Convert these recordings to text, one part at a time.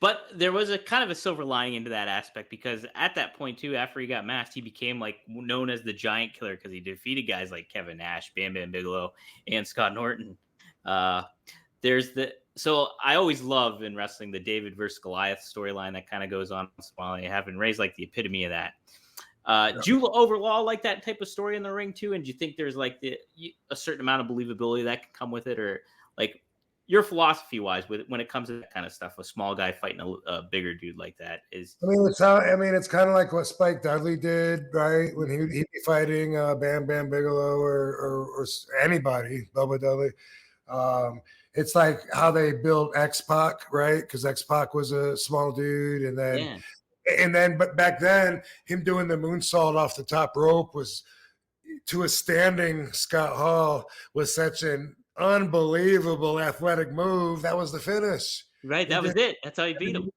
But there was a kind of a silver lining into that aspect because at that point too, after he got masked, he became like known as the Giant Killer because he defeated guys like Kevin Nash, Bam Bam Bigelow, and Scott Norton. Uh, there's the so I always love in wrestling the David versus Goliath storyline that kind of goes on while they have, and Ray's like the epitome of that. Yeah. Do you overall like that type of story in the ring too? And do you think there's like a certain amount of believability that can come with it, or like your philosophy wise with when it comes to that kind of stuff? A small guy fighting a bigger dude like that is. It's kind of like what Spike Dudley did, right? When he'd be fighting Bam Bam Bigelow or anybody, Bubba Dudley. It's like how they built X Pac, right? Because X Pac was a small dude, Yeah. but back then, him doing the moonsault off the top rope was to a standing Scott Hall was such an unbelievable athletic move. That was the finish. Right. He That was did it. That's how he beat him.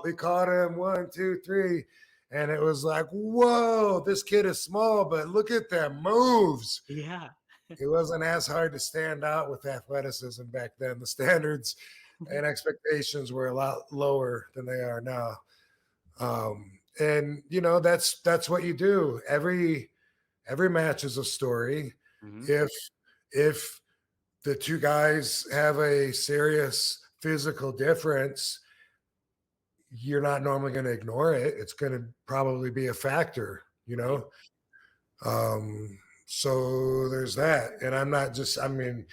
he caught him 1, 2, 3. And it was like, whoa, this kid is small, but look at them moves. Yeah. It wasn't as hard to stand out with athleticism back then. The standards and expectations were a lot lower than they are now. And that's what you do. Every match is a story. Mhm. If the two guys have a serious physical difference, you're not normally going to ignore it. It's going to probably be a factor, you know? So there's that. And I'm not just, I mean,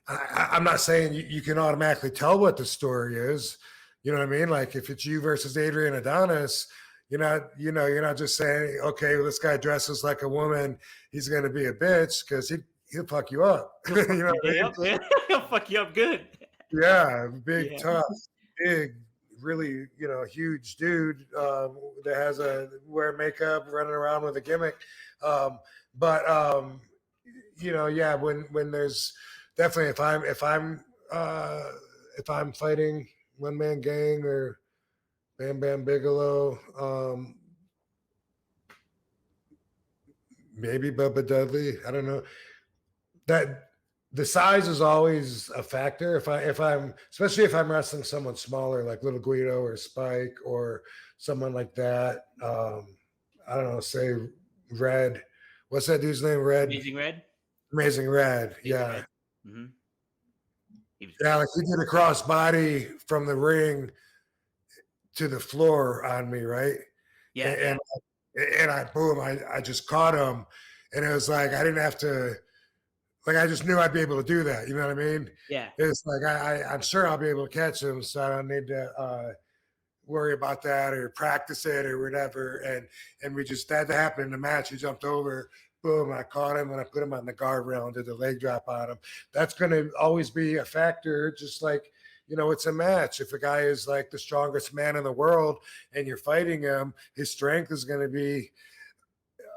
I'm not saying you can automatically tell what the story is. You know what I mean? Like if it's you versus Adrian Adonis, you're not just saying, okay, well, this guy dresses like a woman, he's going to be a bitch because he'll fuck you up. You know what I mean? He'll fuck you up good. Yeah, big, Yeah. tough, big, really, huge dude that has wear makeup, running around with a gimmick. Yeah, when there's definitely if I'm fighting One Man Gang or Bam Bam Bigelow, maybe Bubba Dudley. I don't know. That the size is always a factor. Especially if I'm wrestling someone smaller like Little Guido or Spike or someone like that. I don't know, say Red. What's that dude's name? Red. Amazing Red. Amazing Red. Amazing Yeah. Red. Mm-hmm. He was Yeah, great. like he did a cross body from the ring to the floor on me, right? Yeah. And I just caught him, and it was like I didn't have to, like I just knew I'd be able to do that. You know what I mean? Yeah. It's like I'm sure I'll be able to catch him, so I don't need to worry about that or practice it or whatever. And we just that happened in the match. He jumped over, boom, I caught him and I put him on the guardrail and did the leg drop on him. That's going to always be a factor, just like it's a match. If a guy is like the strongest man in the world and you're fighting him, his strength is going to be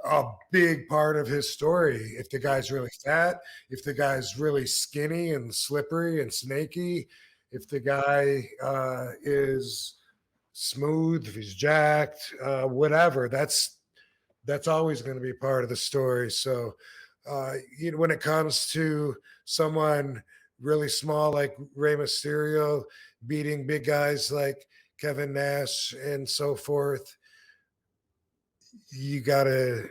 a big part of his story. If the guy's really fat, if the guy's really skinny and slippery and snaky, if the guy is smooth, if he's jacked, whatever, that's always going to be part of the story. So, when it comes to someone really small like Rey Mysterio beating big guys like Kevin Nash and so forth, you got to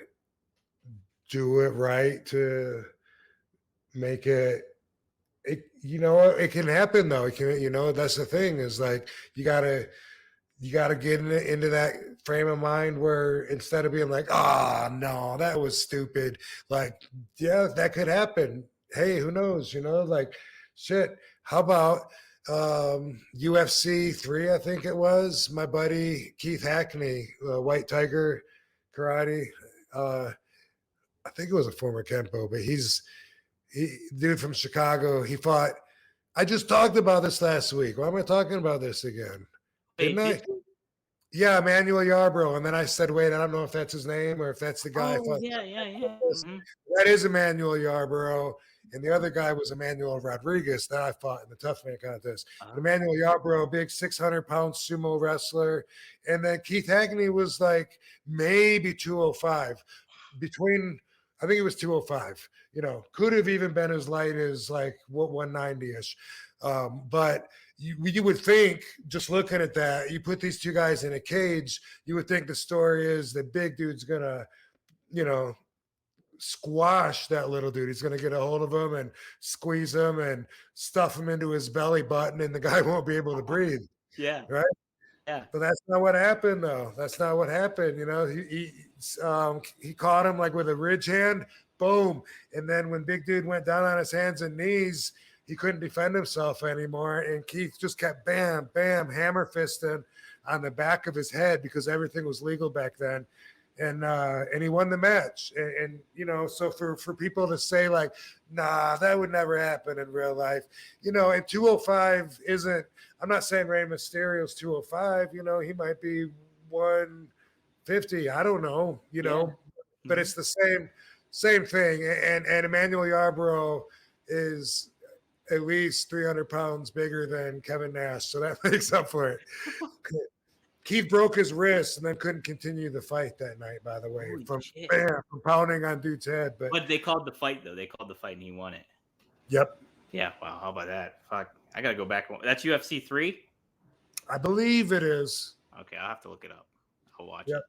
do it right to make it. It can happen though. It can, that's the thing is like you gotta get into that frame of mind where instead of being like, no, that was stupid. Like, yeah, that could happen. Hey, who knows? Like, shit. How about UFC 3? I think it was my buddy Keith Hackney, White Tiger Karate. I think it was a former Kempo, but dude from Chicago. He fought. I just talked about this last week. Why am I talking about this again? Didn't I? Yeah, Emmanuel Yarbrough. And then I said, wait, I don't know if that's his name or if that's the guy. Oh, yeah. Mm-hmm. That is Emmanuel Yarbrough. And the other guy was Emmanuel Rodriguez that I fought in the Tough Man contest. Emmanuel Yarbrough, big 600-pound sumo wrestler. And then Keith Hackney was like maybe 205. I think it was 205. Could have even been as light as like 190-ish. But you would think, just looking at that, you put these two guys in a cage, you would think the story is the big dude's gonna, you know, squash that little dude. He's going to get a hold of him and squeeze him and stuff him into his belly button, and the guy won't be able to breathe. Yeah. Right. Yeah. But that's not what happened, though. That's not what happened. You know, he caught him like with a ridge hand, boom. And then when Big Dude went down on his hands and knees, he couldn't defend himself anymore. And Keith just kept bam, bam, hammer fisting on the back of his head because everything was legal back then. And he won the match. And you know, so for people to say like, nah, that would never happen in real life, you know, and 205 isn't. I'm not saying Rey Mysterio's 205. You know, he might be 150. I don't know. You know, but it's the same thing. And Emmanuel Yarbrough is at least 300 pounds bigger than Kevin Nash, so that makes up for it. Keith broke his wrist and then couldn't continue the fight that night, by the way, from pounding on dude's head. But they called the fight, though. They called the fight and he won it. Yep. Yeah. Wow. How about that? Fuck. I got to go back. That's UFC 3? I believe it is. Okay. I'll have to look it up. I'll watch Yep. it.